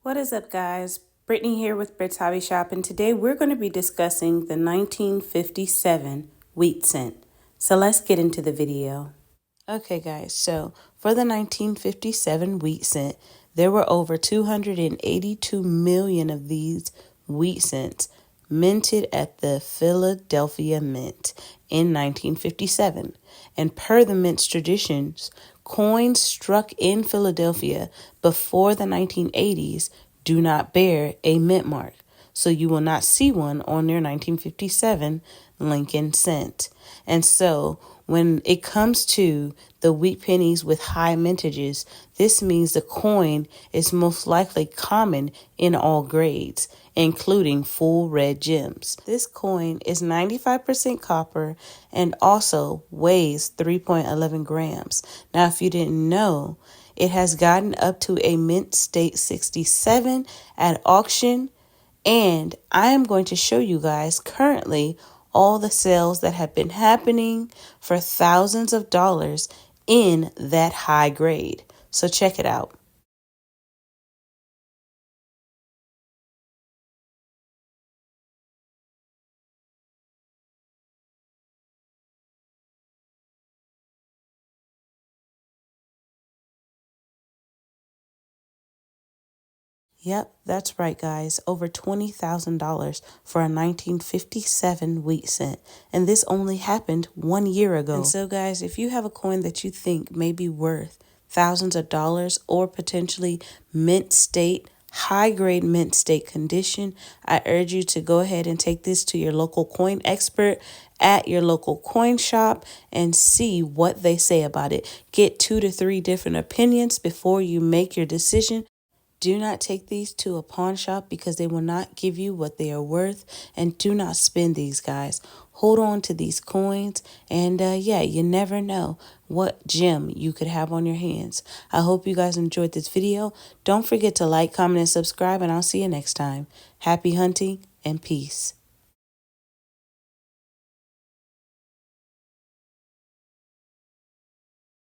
What is up, guys? Brittany here with Britt's Hobby Shop, and today we're going to be discussing the 1957 wheat cent. So let's get into the video. Okay, guys, so for the 1957 wheat cent, there were over 282 million of these wheat cents minted at the Philadelphia Mint in 1957. And per the mint's traditions, coins struck in Philadelphia before the 1980s do not bear a mint mark, so you will not see one on their 1957 Lincoln cent. And so when it comes to the wheat pennies with high mintages, this means the coin is most likely common in all grades, including full red gems. This coin is 95% copper and also weighs 3.11 grams. Now, if you didn't know, it has gotten up to a mint state 67 at auction, and I am going to show you guys currently all the sales that have been happening for thousands of dollars in that high grade. So check it out. Yep, that's right, guys. Over $20,000 for a 1957 wheat cent. And this only happened 1 year ago. And so, guys, if you have a coin that you think may be worth thousands of dollars or potentially mint state, high grade mint state condition, I urge you to go ahead and take this to your local coin expert at your local coin shop and see what they say about it. Get 2 to 3 different opinions before you make your decision. Do not take these to a pawn shop because they will not give you what they are worth, and do not spend these, guys. Hold on to these coins, and yeah, you never know what gem you could have on your hands. I hope you guys enjoyed this video. Don't forget to like, comment, and subscribe, and I'll see you next time. Happy hunting and peace.